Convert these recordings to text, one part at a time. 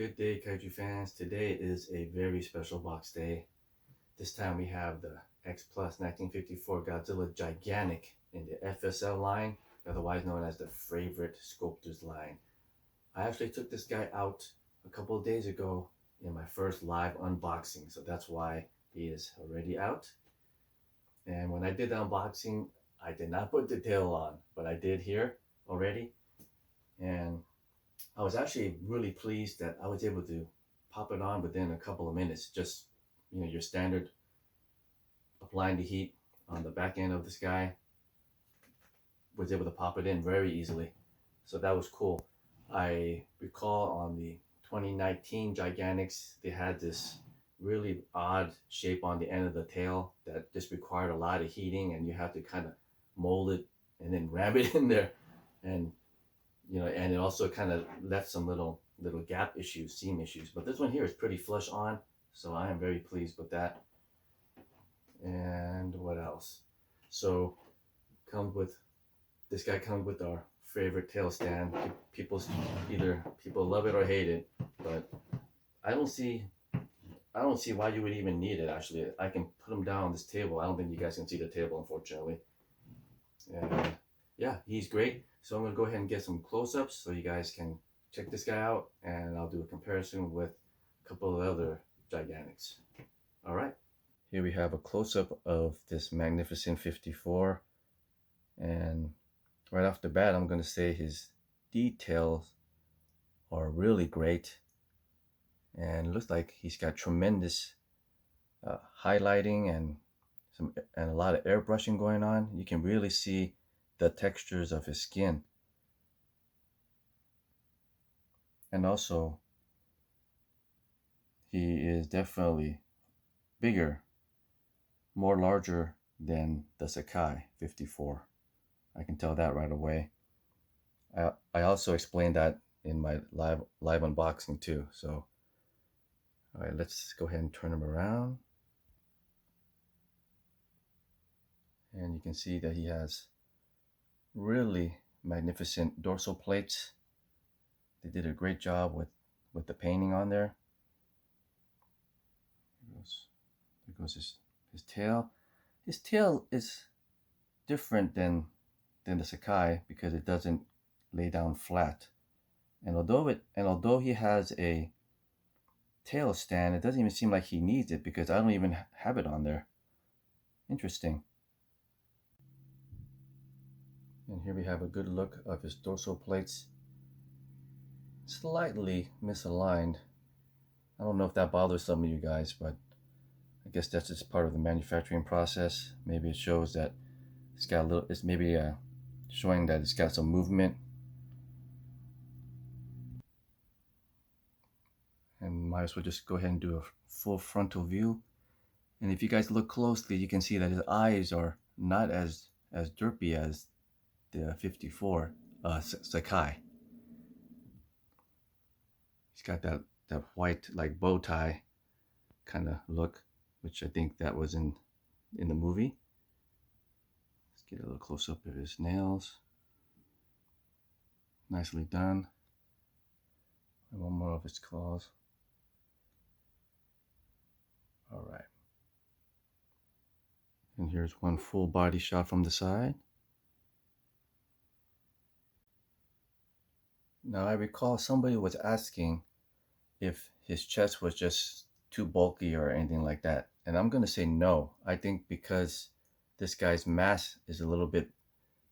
Good day, Kaiju fans. Today is a very special box day. This time we have the X Plus 1954 Godzilla Gigantic in the FSL line, otherwise known as the Favorite Sculptors line. I actually took this guy out a couple of days ago in my first live unboxing, so that's why he is already out. And when I did the unboxing, I did not put the tail on, but I did here already. And I was actually really pleased that I was able to pop it on within a couple of minutes. Just your standard applying the heat on the back end of this guy, was able to pop it in very easily. So that was cool. I recall on the 2019 Gigantics, they had this really odd shape on the end of the tail that just required a lot of heating, and you have to kind of mold it and then ram it in there. And and it also kind of left some little gap issues, seam issues. But this one here is pretty flush on, so I am very pleased with that. And what else? So comes with this guy comes with our favorite tail stand. Either people love it or hate it, but I don't see I don't see why you would even need it. Actually, I can put him down on this table. I don't think you guys can see the table, unfortunately. And yeah, he's great. So I'm gonna go ahead and get some close-ups so you guys can check this guy out, and I'll do a comparison with a couple of other Gigantics. All right. Here we have a close-up of this magnificent 54, and right off the bat, I'm gonna say his details are really great, and it looks like he's got tremendous highlighting and a lot of airbrushing going on. You can really see the textures of his skin. And also, he is definitely bigger, more larger than the Sakai 54. I can tell that right away. I also explained that in my live unboxing too. So, all right, let's go ahead and turn him around. And you can see that he has really magnificent dorsal plates. They did a great job with the painting on there. There goes his tail. His tail is different than the Sakai because it doesn't lay down flat. And although he has a tail stand, it doesn't even seem like he needs it because I don't even have it on there. Interesting. And here we have a good look of his dorsal plates. Slightly misaligned. I don't know if that bothers some of you guys, but I guess that's just part of the manufacturing process. Maybe it shows that it's maybe showing that it's got some movement. And might as well just go ahead and do a full frontal view. And if you guys look closely, you can see that his eyes are not as derpy as the 54 Sakai. He's got that white like bow tie kind of look, which I think that was in the movie. Let's get a little close up of his nails. Nicely done. And one more of his claws. All right. And here's one full body shot from the side. Now I recall somebody was asking if his chest was just too bulky or anything like that. And I'm going to say no. I think because this guy's mass is a little bit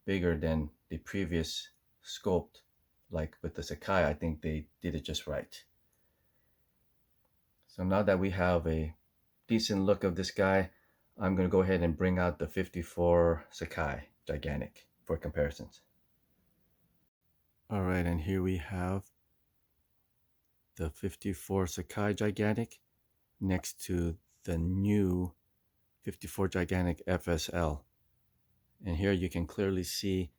bigger than the previous sculpt, like with the Sakai, I think they did it just right. So now that we have a decent look of this guy, I'm going to go ahead and bring out the 54 Sakai Gigantic for comparisons. All right, and here we have the 54 Sakai Gigantic next to the new 54 Gigantic FSL. And here you can clearly see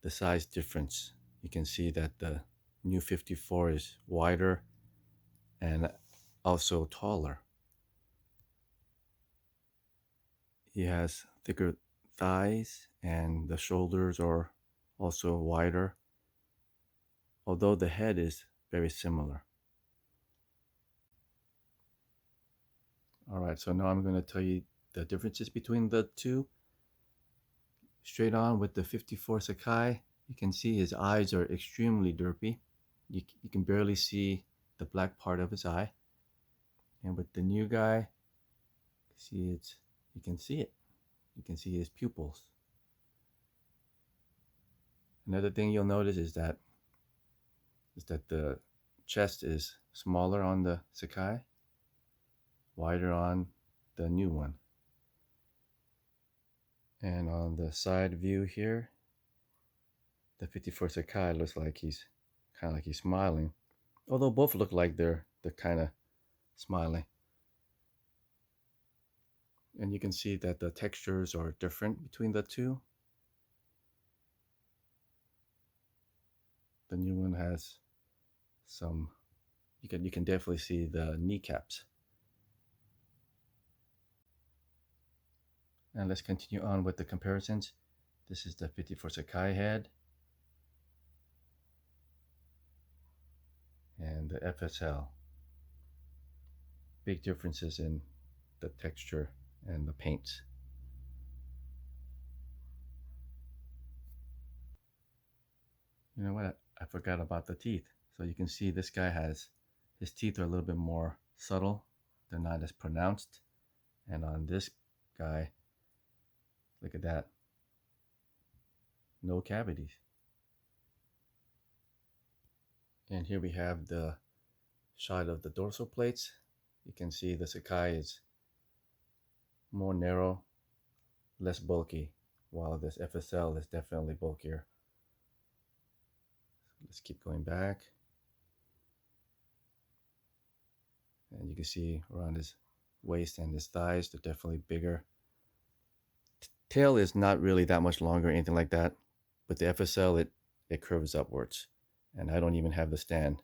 the size difference. You can see that the new 54 is wider and also taller. He has thicker thighs and the shoulders are also wider, although the head is very similar. All right, so now I'm going to tell you the differences between the two. Straight on with the 54 Sakai, you can see his eyes are extremely derpy. You can barely see the black part of his eye. And with the new guy, see it's you can see it. You can see his pupils. Another thing you'll notice is that the chest is smaller on the Sakai, wider on the new one. And on the side view here, the 54 Sakai looks like he's kind of like he's smiling, although both look like they're kind of smiling. And you can see that the textures are different between the two. The new one has some, you can definitely see the kneecaps. And let's continue on with the comparisons. This is the 54 Sakai head and the FSL. Big differences in the texture and the paints. You know what? I forgot about the teeth. So you can see this guy has, his teeth are a little bit more subtle. They're not as pronounced. And on this guy, look at that. No cavities. And here we have the shot of the dorsal plates. You can see the Sakai is more narrow, less bulky, while this FSL is definitely bulkier. Let's keep going back. And you can see around his waist and his thighs, they're definitely bigger. Tail is not really that much longer or anything like that, but the FSL, it curves upwards. And I don't even have the stand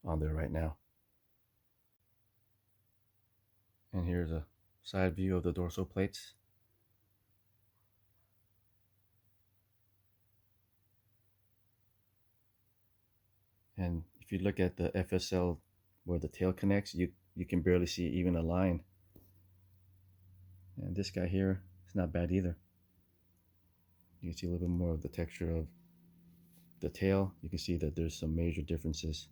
on there right now. And here's a side view of the dorsal plates. And if you look at the FSL where the tail connects, you can barely see even a line. And this guy here, it's not bad either. You can see a little bit more of the texture of the tail. You can see that there's some major differences.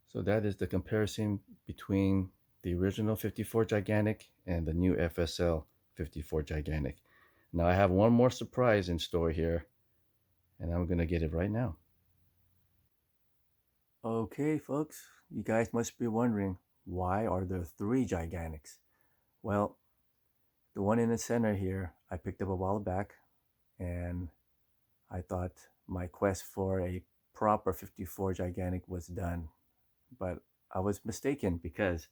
So that is the comparison between the original 54 Gigantic and the new FSL 54 Gigantic. Now I have one more surprise in store here, and I'm gonna get it right now. Okay, folks, you guys must be wondering, why are there 3 Gigantics? Well, the one in the center here, I picked up a while back, and I thought my quest for a proper 54 Gigantic was done. But I was mistaken, because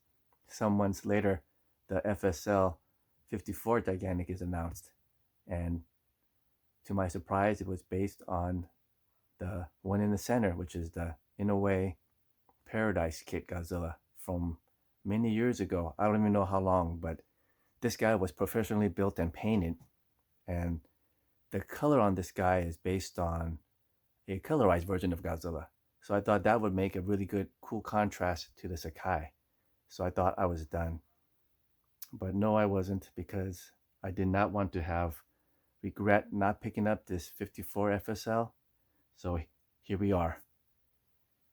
some months later, the FSL 54 Gigantic is announced. And to my surprise, it was based on the one in the center, which is the, in a way, Paradise Kit Godzilla from many years ago. I don't even know how long, but this guy was professionally built and painted. And the color on this guy is based on a colorized version of Godzilla. So I thought that would make a really good, cool contrast to the Sakai. So I thought I was done. But no, I wasn't, because I did not want to have regret not picking up this 54 FSL. So here we are.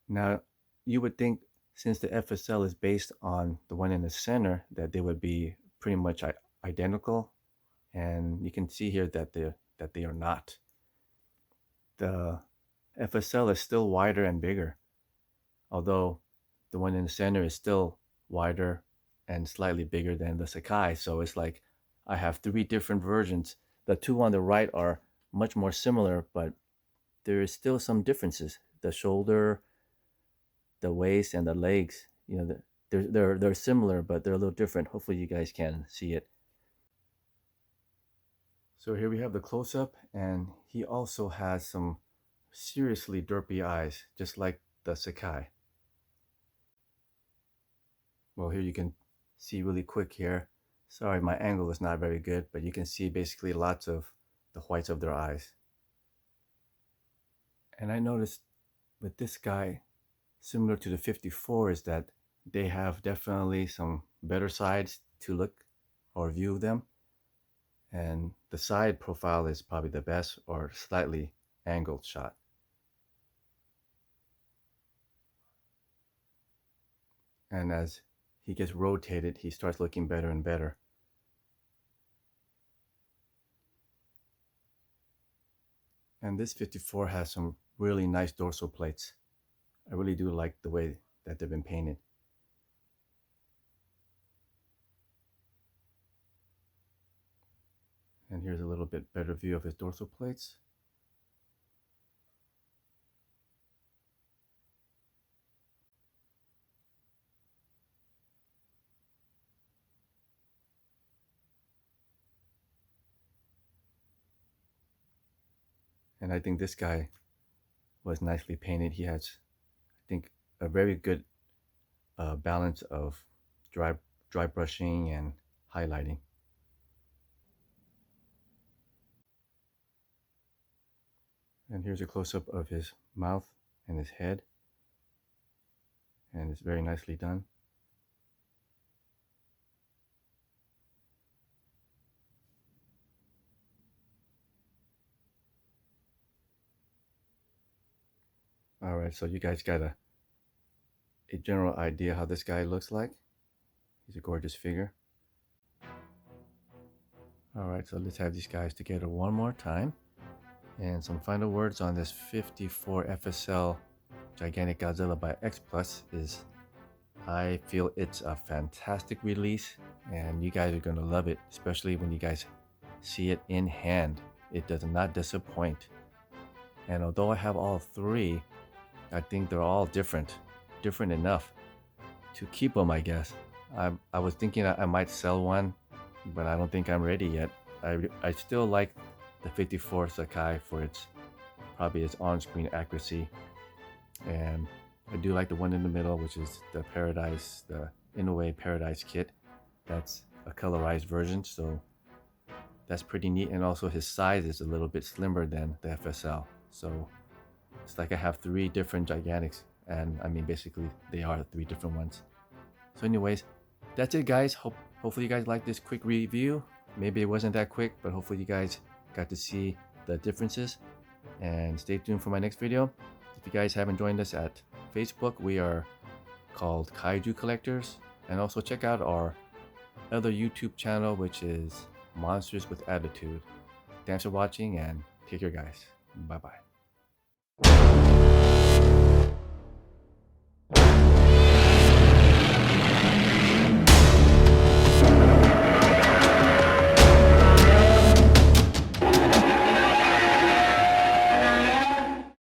Now, you would think, since the FSL is based on the one in the center, that they would be pretty much identical. And you can see here that they are not. The FSL is still wider and bigger, although the one in the center is still wider and slightly bigger than the Sakai. So it's like I have 3 different versions. The 2 on the right are much more similar, but there is still some differences. The shoulder, the waist, and the legs, you know, they're similar, but they're a little different. Hopefully you guys can see it. So here we have the close-up, and he also has some seriously derpy eyes, just like the Sakai. Well, here you can see really quick here. Sorry, my angle is not very good, but you can see basically lots of the whites of their eyes. And I noticed with this guy, similar to the 54, is that they have definitely some better sides to look or view them. And the side profile is probably the best, or slightly angled shot. And as he gets rotated, he starts looking better and better. And this 54 has some really nice dorsal plates. I really do like the way that they've been painted. And here's a little bit better view of his dorsal plates. And I think this guy was nicely painted. He has, I think, a very good balance of dry brushing and highlighting. And here's a close-up of his mouth and his head. And it's very nicely done. All right, so you guys got a general idea how this guy looks like. He's a gorgeous figure. All right, so let's have these guys together one more time. And some final words on this 54 FSL Gigantic Godzilla by X Plus is I feel it's a fantastic release, and you guys are going to love it, especially when you guys see it in hand. It does not disappoint. And although I have all three, I think they're all different enough to keep them, I guess. I was thinking I might sell one, but I don't think I'm ready yet. I still like the 54 Sakai for probably its on-screen accuracy, and I do like the one in the middle, which is the Paradise, the Inoue Paradise kit. That's a colorized version, so that's pretty neat. And also his size is a little bit slimmer than the FSL, so it's like I have three different Gigantics, and I mean basically they are three different ones. So anyways, that's it guys. Hopefully you guys like this quick review. Maybe it wasn't that quick, but hopefully you guys got to see the differences. And stay tuned for my next video. If you guys haven't joined us at Facebook, we are called Kaiju Collectors. And also check out our other YouTube channel, which is Monsters with Attitude. Thanks for watching, and take care guys. Bye bye.